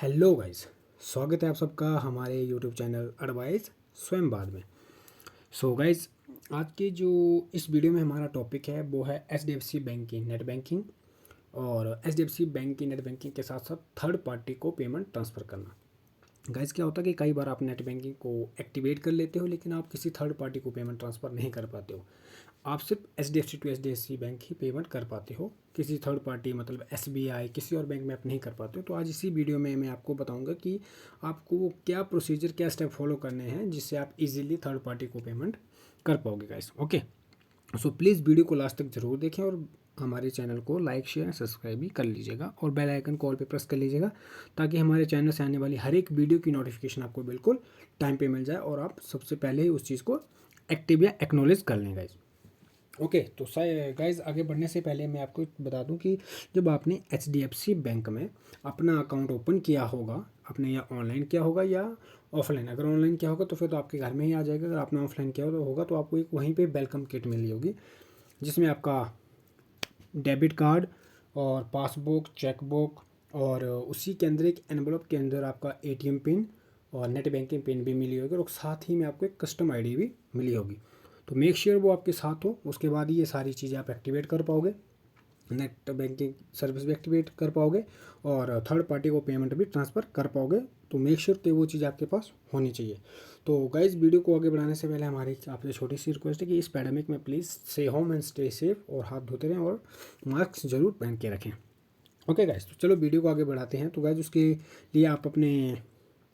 Hello guys, स्वागत है आप सबका हमारे यूट्यूब चैनल एडवाइस स्वयं बाद में। सो गाइस, आज की जो इस वीडियो में हमारा टॉपिक है वो है एचडीएफसी बैंक की नेट बैंकिंग और एचडीएफसी बैंक की नेट बैंकिंग के साथ साथ थर्ड पार्टी को पेमेंट ट्रांसफ़र करना। गाइस, क्या होता है कि कई बार आप नेट बैंकिंग को एक्टिवेट कर लेते हो लेकिन आप किसी थर्ड पार्टी को पेमेंट ट्रांसफ़र नहीं कर पाते हो। आप सिर्फ एचडीएफसी टू एचडीएफसी बैंक ही पेमेंट कर पाते हो, किसी थर्ड पार्टी मतलब एसबीआई किसी और बैंक में आप नहीं कर पाते हो। तो आज इसी वीडियो में मैं आपको बताऊंगा कि आपको वो क्या प्रोसीजर क्या स्टेप फॉलो करने हैं जिससे आप इजीली थर्ड पार्टी को पेमेंट कर पाओगे guys. Okay, so please video को लास्ट तक ज़रूर देखें और हमारे चैनल को लाइक शेयर सब्सक्राइब भी कर लीजिएगा और बेल आइकन कॉल पे प्रेस कर लीजिएगा ताकि हमारे चैनल से आने वाली हर एक वीडियो की नोटिफिकेशन आपको बिल्कुल टाइम पे मिल जाए और आप सबसे पहले ही उस चीज़ को एक्टिव या एक्नॉलेज कर लें गाइज। ओके, तो गाइज आगे बढ़ने से पहले मैं आपको बता दूं कि जब आपने एचडीएफसी बैंक में अपना अकाउंट ओपन किया होगा, आपने या ऑनलाइन किया होगा या ऑफलाइन। अगर ऑनलाइन किया होगा तो फिर तो आपके घर में ही आ जाएगा। अगर आपने ऑफलाइन किया होगा तो आपको एक वहीं पे वेलकम किट मिली होगी जिसमें आपका डेबिट कार्ड और पासबुक, चेकबुक और उसी के अंदर एक एनवलप के अंदर आपका एटीएम पिन और नेट बैंकिंग पिन भी मिली होगी और साथ ही में आपको एक कस्टम आईडी भी मिली होगी। तो मेक श्योर वो आपके साथ हो, उसके बाद ही ये सारी चीज़ें आप एक्टिवेट कर पाओगे, नेट बैंकिंग सर्विस भी एक्टिवेट कर पाओगे और थर्ड पार्टी को पेमेंट भी ट्रांसफ़र कर पाओगे। तो मेक श्योर कि वो चीज़ आपके पास होनी चाहिए। तो गाइज, वीडियो को आगे बढ़ाने से पहले हमारी आपसे छोटी सी रिक्वेस्ट है कि इस पैंडेमिक में please stay home and stay safe और हाथ धोते रहें और मास्क ज़रूर पहन के रखें। ओके गाइज, तो चलो वीडियो को आगे बढ़ाते हैं। तो गाइज, उसके लिए आप अपने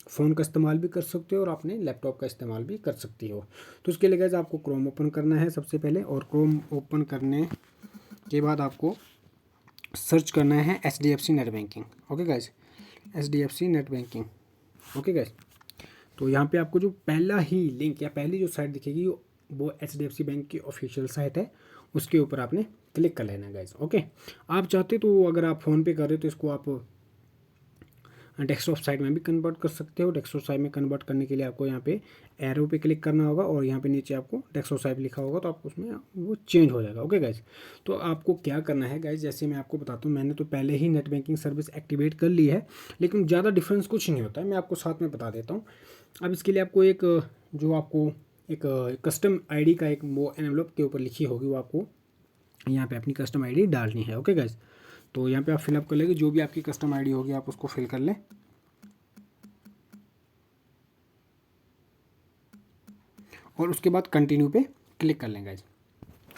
फ़ोन का इस्तेमाल भी कर सकते हो और अपने लैपटॉप का इस्तेमाल भी कर सकती हो। तो उसके लिए गाइज आपको क्रोम ओपन करना है सबसे पहले, और क्रोम ओपन करने के बाद आपको सर्च करना है HDFC net banking. Okay guys, HDFC net banking. Okay guys, तो यहाँ पे आपको जो पहला ही लिंक या पहली जो साइट दिखेगी वो एचडीएफसी बैंक की ऑफिशियल साइट है, उसके ऊपर आपने क्लिक कर लेना है गाइज। ओके, आप चाहते तो अगर आप फ़ोन पे कर रहे हो तो इसको आप डेस्कटॉप साइट में भी कन्वर्ट कर सकते हो। डेस्कटॉप साइट में कन्वर्ट करने के लिए आपको यहाँ पे एरो पे क्लिक करना होगा और यहाँ पे नीचे आपको डेस्कटॉप साइट लिखा होगा तो आपको उसमें वो चेंज हो जाएगा। ओके गाइज, तो आपको क्या करना है गाइज, जैसे मैं आपको बताता हूँ, मैंने तो पहले ही नेट बैंकिंग सर्विस एक्टिवेट कर ली है लेकिन ज़्यादा डिफरेंस कुछ नहीं होता है, मैं आपको साथ में बता देता हूँ। अब इसके लिए आपको एक जो आपको एक कस्टम आईडी का एक वो एनवलप के ऊपर लिखी होगी, वो आपको यहाँ पे अपनी कस्टम आईडी डालनी है। ओके गाइज, तो यहाँ पे आप फिलअप कर लेंगे, जो भी आपकी कस्टम आईडी होगी आप उसको फिल कर लें और उसके बाद कंटिन्यू पे क्लिक कर लें गाइज।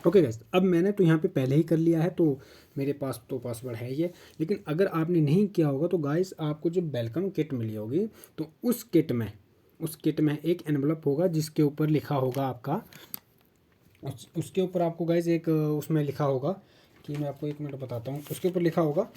ओके गाइज, अब मैंने तो यहाँ पे पहले ही कर लिया है तो मेरे पास तो पासवर्ड है ही है, लेकिन अगर आपने नहीं किया होगा तो गाइज आपको जो वेलकम किट मिली होगी तो उस किट में एक एनवलप होगा जिसके ऊपर लिखा होगा आपका उसके ऊपर आपको गाइज एक उसमें लिखा होगा कि मैं आपको एक मिनट बताता हूँ, उसके ऊपर लिखा होगा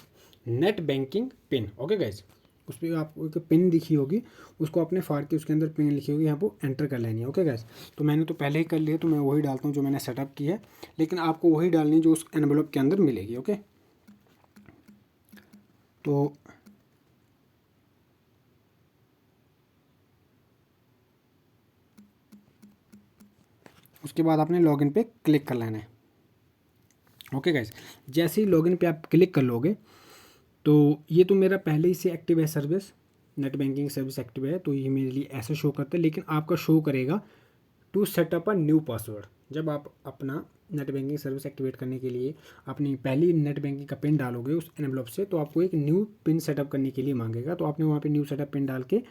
net banking pin. Okay guys, उस पर आपको एक पिन दिखी होगी, उसको आपने फाड़ के उसके अंदर पिन लिखी होगी, यहाँ पर एंटर कर लेनी है। ओके गाइज, तो मैंने तो पहले ही कर लिया तो मैं वही डालता हूँ जो मैंने सेटअप की है, लेकिन आपको वही डालनी जो उस एनवलप के अंदर मिलेगी। ओके, तो उसके बाद आपने लॉगिन पे क्लिक कर लेना है। ओके गाइज, जैसे ही लॉगिन पे आप क्लिक कर लोगे तो ये तो मेरा पहले ही से एक्टिव है service, net banking service active है, तो ये मेरे लिए ऐसे शो करता है, लेकिन आपका शो करेगा to set up a new password. जब आप अपना नेट बैंकिंग सर्विस एक्टिवेट करने के लिए अपनी पहली नेट बैंकिंग का पिन डालोगे उस एनवलप से, तो आपको एक न्यू पिन सेटअप करने के लिए मांगेगा, तो आपने वहाँ पे न्यू सेटअप पिन डाल के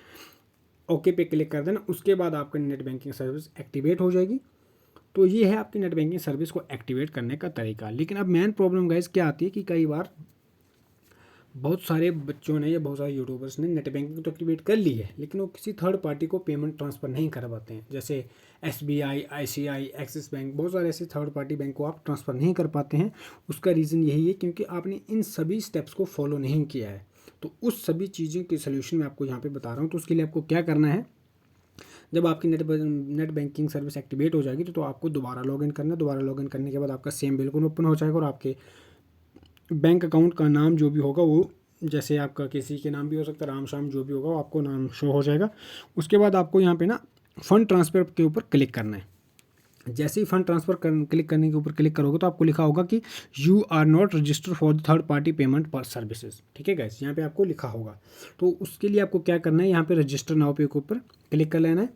ओके पे क्लिक कर देना। उसके बाद आपका नेट बैंकिंग सर्विस एक्टिवेट हो जाएगी। तो ये है आपकी नेट बैंकिंग सर्विस को एक्टिवेट करने का तरीका। लेकिन अब मेन प्रॉब्लम गाइस क्या आती है कि कई बार बहुत सारे बच्चों ने या बहुत सारे यूट्यूबर्स ने नेट बैंकिंग तो एक्टिवेट कर ली है लेकिन वो किसी थर्ड पार्टी को पेमेंट ट्रांसफ़र नहीं कर पाते हैं, जैसे एसबीआई, आईसीआई, एक्सिस बैंक, बहुत सारे ऐसे थर्ड पार्टी बैंक को आप ट्रांसफ़र नहीं कर पाते हैं। उसका रीज़न यही है क्योंकि आपने इन सभी स्टेप्स को फॉलो नहीं किया है। तो उस सभी चीज़ों के सोल्यूशन मैं आपको यहाँ पर बता रहा हूँ। तो उसके लिए आपको क्या करना है, जब आपकी नेट बैंकिंग सर्विस एक्टिवेट हो जाएगी तो आपको दोबारा लॉगिन करना है। दोबारा लॉगिन करने के बाद आपका सेम बिल्कुल ओपन हो जाएगा और आपके बैंक अकाउंट का नाम जो भी होगा वो, जैसे आपका किसी के नाम भी हो सकता है, राम शाम जो भी होगा वो आपको नाम शो हो जाएगा। उसके बाद आपको यहाँ पे ना फंड ट्रांसफ़र के ऊपर क्लिक करना है। जैसे ही फंड ट्रांसफ़र क्लिक करने के ऊपर क्लिक करोगे तो आपको लिखा होगा कि you are not register for the third party payment per services. ठीक है गाइस, यहाँ पे आपको लिखा होगा। तो उसके लिए आपको क्या करना है, यहाँ पे रजिस्टर नाउ पे के ऊपर क्लिक कर लेना है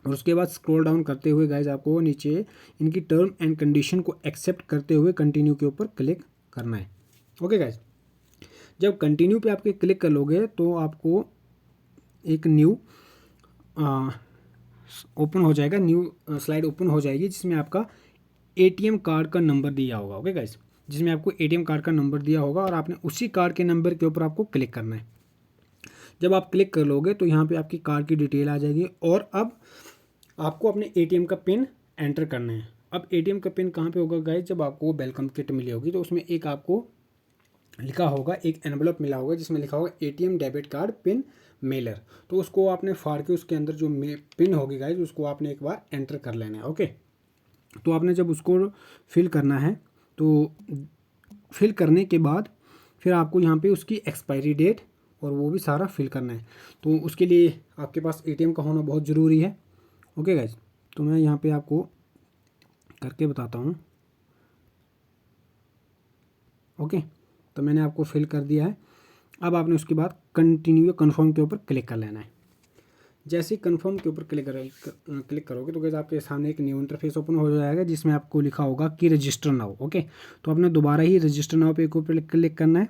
और उसके बाद स्क्रॉल डाउन करते हुए गाइस आपको नीचे इनकी टर्म एंड कंडीशन को एक्सेप्ट करते हुए कंटिन्यू के ऊपर क्लिक करना है। ओके गाइस, जब कंटिन्यू पे आपके क्लिक कर लोगे तो आपको एक न्यू ओपन हो जाएगा, न्यू स्लाइड ओपन हो जाएगी जिसमें आपका एटीएम कार्ड का नंबर दिया होगा। ओके गाइस, जिसमें आपको एटीएम कार्ड का नंबर दिया होगा और आपने उसी कार्ड के नंबर के ऊपर आपको क्लिक करना है। जब आप क्लिक कर लोगे तो यहाँ पे आपकी कार्ड की डिटेल आ जाएगी और अब आपको अपने एटीएम का पिन एंटर करना है। अब एटीएम का पिन कहाँ पे होगा गाइस, जब आपको वेलकम किट मिली होगी तो उसमें एक आपको लिखा होगा, एक एनवलप मिला होगा जिसमें लिखा होगा ATM debit card pin Mailer. तो उसको आपने फाड़ के उसके अंदर जो पिन होगी गाइस उसको आपने एक बार एंटर कर लेना है। ओके, तो आपने जब उसको फिल करना है तो फिल करने के बाद फिर आपको यहाँ पे उसकी एक्सपायरी डेट और वो भी सारा फिल करना है। तो उसके लिए आपके पास एटीएम का होना बहुत ज़रूरी है। ओके गाइज, तो मैं यहाँ पे आपको करके बताता हूँ। ओके, तो मैंने आपको फिल कर दिया है। अब आपने उसके बाद कंटिन्यू कन्फर्म के ऊपर क्लिक कर लेना है। जैसे ही कन्फर्म के ऊपर क्लिक करोगे तो गाइस आपके सामने एक न्यू इंटरफेस ओपन हो जाएगा जिसमें आपको लिखा होगा कि रजिस्टर नाउ। ओके, तो आपने दोबारा ही रजिस्टर नाउ पे ऊपर क्लिक करना है।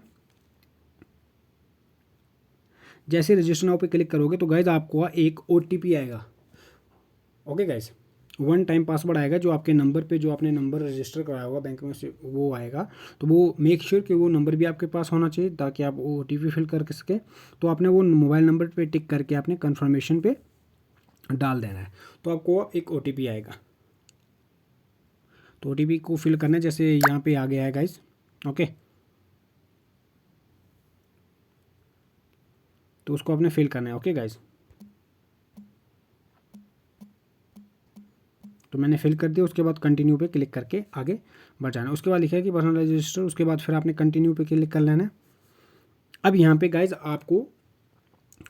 जैसे रजिस्टर नाउ पे क्लिक करोगे तो गाइस आपको एक ओटीपी आएगा। Okay guys, one time password आएगा जो आपके नंबर पे, जो आपने नंबर रजिस्टर कराया होगा बैंक में से वो आएगा। तो वो मेक श्योर कि वो नंबर भी आपके पास होना चाहिए ताकि आप वो ओटीपी फिल कर सके। तो आपने वो मोबाइल नंबर पे टिक करके आपने कन्फर्मेशन पे डाल देना है। तो आपको एक ओटीपी आएगा, तो ओटीपी को फिल करना है। जैसे यहाँ पे आ गया है गाइस। ओके, तो उसको आपने फिल करना है। ओके गाइस, तो मैंने फिल कर दिया। उसके बाद कंटिन्यू पे क्लिक करके आगे बढ़ जाना है। उसके बाद लिखा है कि पर्सनल रजिस्टर, उसके बाद फिर आपने कंटिन्यू पे क्लिक कर लेना है। अब यहाँ पे गाइज आपको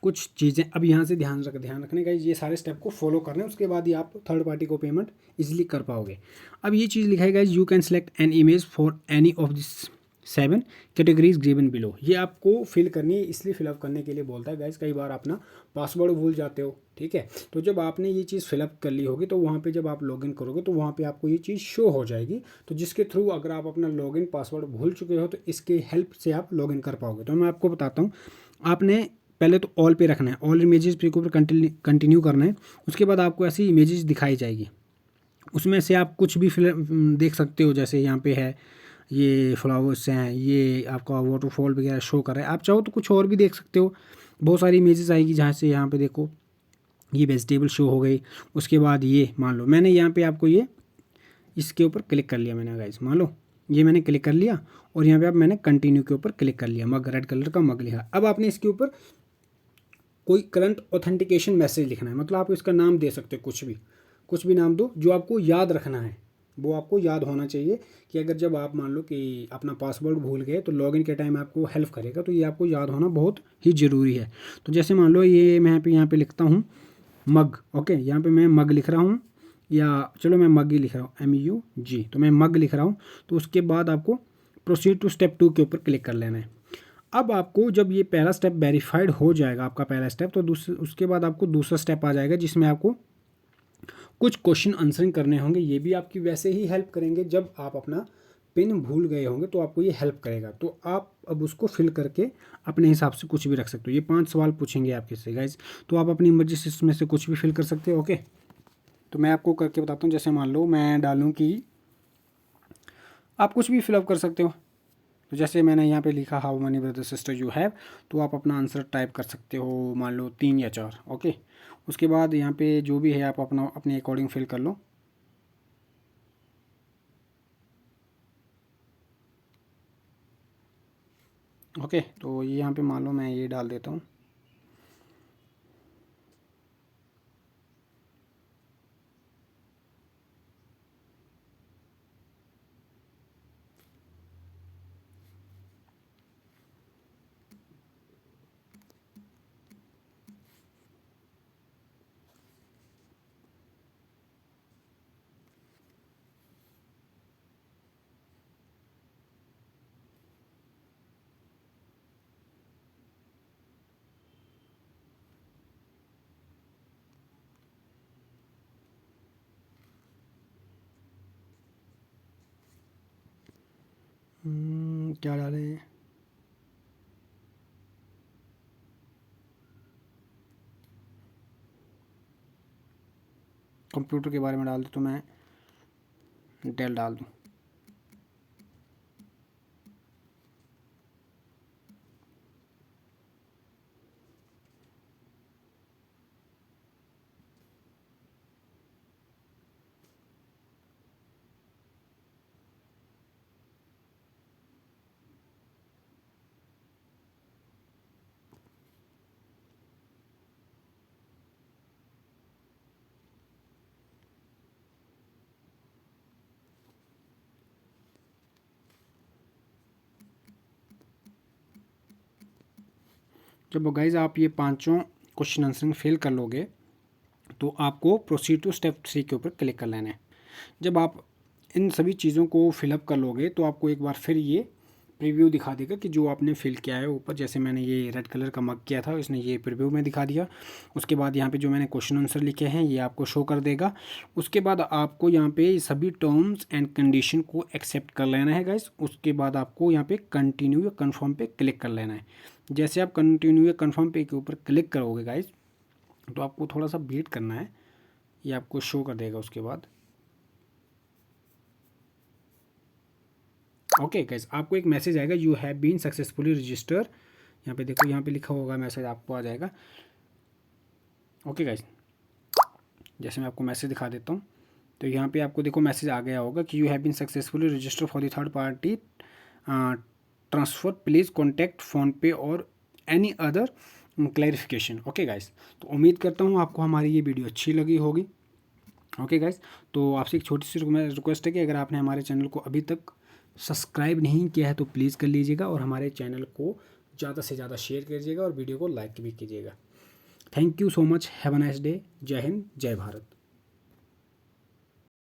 कुछ चीज़ें अब यहाँ से ध्यान रखने का, ये सारे स्टेप को फॉलो करना है। उसके बाद ही आप थर्ड पार्टी को पेमेंट इजीली कर पाओगे। अब ये चीज़ लिखा है guys, you can select an image for any of this 7 categories given below. ये आपको फिल करनी है, इसलिए फिलअप करने के लिए बोलता है गाइज। कई बार अपना पासवर्ड भूल जाते हो, ठीक है। तो जब आपने ये चीज़ फिलअप कर ली होगी तो वहाँ पे जब आप लॉगिन करोगे तो वहाँ पे आपको ये चीज़ शो हो जाएगी। तो जिसके थ्रू अगर आप अपना लॉगिन पासवर्ड भूल चुके हो तो इसके हेल्प से आप लॉगिन कर पाओगे। तो मैं आपको बताता हूँ। आपने पहले तो ऑल पे रखना है, ऑल इमेजेस पे ऊपर कंटिन्यू करना है। उसके बाद आपको ऐसी इमेजेस दिखाई जाएगी, उसमें से आप कुछ भी देख सकते हो। जैसे यहाँ पे है ये फ्लावर्स हैं, ये आपका वाटरफॉल वगैरह शो कर रहा है। आप चाहो तो कुछ और भी देख सकते हो। बहुत सारी इमेजेस आएगी जहाँ से यहाँ पे देखो ये वेजिटेबल शो हो गई। उसके बाद ये मान लो मैंने यहाँ पे आपको ये इसके ऊपर क्लिक कर लिया मैंने गाइस, मान लो ये मैंने क्लिक कर लिया और यहाँ पे अब मैंने कंटिन्यू के ऊपर क्लिक कर लिया। मग, रेड कलर का मग लिखा। अब आपने इसके ऊपर कोई करंट ऑथेंटिकेशन मैसेज लिखना है। मतलब आप इसका नाम दे सकते हो, कुछ भी नाम दो जो आपको याद रखना है। वो आपको याद होना चाहिए कि अगर जब आप मान लो कि अपना पासवर्ड भूल गए तो लॉगिन के टाइम आपको हेल्प करेगा। तो ये आपको याद होना बहुत ही ज़रूरी है। तो जैसे मान लो ये मैं यहाँ पे लिखता हूँ मग। ओके, यहाँ पे मैं मग लिख रहा हूँ, या चलो मैं मग ही लिख रहा हूँ, MUG। तो मैं मग लिख रहा हूँ। तो उसके बाद आपको प्रोसीड टू स्टेप 2 के ऊपर क्लिक कर लेना है। अब आपको जब ये पहला स्टेप वेरीफाइड हो जाएगा, आपका पहला स्टेप, तो उसके बाद आपको दूसरा स्टेप आ जाएगा जिसमें आपको कुछ क्वेश्चन आंसरिंग करने होंगे। ये भी आपकी वैसे ही हेल्प करेंगे। जब आप अपना पिन भूल गए होंगे तो आपको ये हेल्प करेगा। तो आप अब उसको फिल करके अपने हिसाब से कुछ भी रख सकते हो। ये 5 सवाल पूछेंगे आपके से गाइज, तो आप अपनी मर्जी से इसमें से कुछ भी फिल कर सकते हो। ओके, तो मैं आपको करके बताता हूँ। जैसे मान लो मैं डालूँ कि आप कुछ भी फिलअप कर सकते हो। तो जैसे मैंने यहाँ पे लिखा how many brother sister you have, तो आप अपना आंसर टाइप कर सकते हो, मान लो 3 या 4। ओके, उसके बाद यहाँ पे जो भी है आप अपना अपने अकॉर्डिंग फिल कर लो। ओके, तो ये यहाँ पे मान लो मैं ये डाल देता हूँ। क्या डालें? कंप्यूटर के बारे में डाल दूँ तो मैं डेल डाल दूँ। जब गाइज आप ये पांचों क्वेश्चन आंसरिंग फिल कर लोगे तो आपको प्रोसीड टू स्टेप 3 के ऊपर क्लिक कर लेना है। जब आप इन सभी चीज़ों को फिलअप कर लोगे तो आपको एक बार फिर ये प्रीव्यू दिखा देगा कि जो आपने फिल किया है ऊपर। जैसे मैंने ये रेड कलर का मग किया था, इसने ये प्रीव्यू में दिखा दिया। उसके बाद यहाँ पे जो मैंने क्वेश्चन आंसर लिखे हैं ये आपको शो कर देगा। उसके बाद आपको यहाँ पे सभी टर्म्स एंड कंडीशन को एक्सेप्ट कर लेना है गाइस। उसके बाद आपको यहाँ पे कंटिन्यू या कन्फर्म पे क्लिक कर लेना है। जैसे आप कंटिन्यू या कन्फर्म पे के ऊपर क्लिक करोगे गाइस तो आपको थोड़ा सा वेट करना है, ये आपको शो कर देगा उसके बाद। ओके गाइस, आपको एक मैसेज आएगा, you have been successfully register. यहाँ पे देखो, यहाँ पे लिखा होगा मैसेज, आपको आ जाएगा। ओके गाइस, जैसे मैं आपको मैसेज दिखा देता हूँ तो यहाँ पे आपको देखो मैसेज आ गया होगा कि you have been successfully register for the third party transfer, please contact PhonePe और any other clarification. Okay guys, तो उम्मीद करता हूँ आपको हमारी ये वीडियो अच्छी लगी होगी। ओके गाइस, तो आपसे एक छोटी सी रिक्वेस्ट है कि अगर आपने हमारे चैनल को अभी तक सब्सक्राइब नहीं किया है तो प्लीज़ कर लीजिएगा और हमारे चैनल को ज़्यादा से ज़्यादा शेयर कीजिएगा और वीडियो को लाइक भी कीजिएगा। Thank you so much, have a nice day. जय हिंद, जय भारत।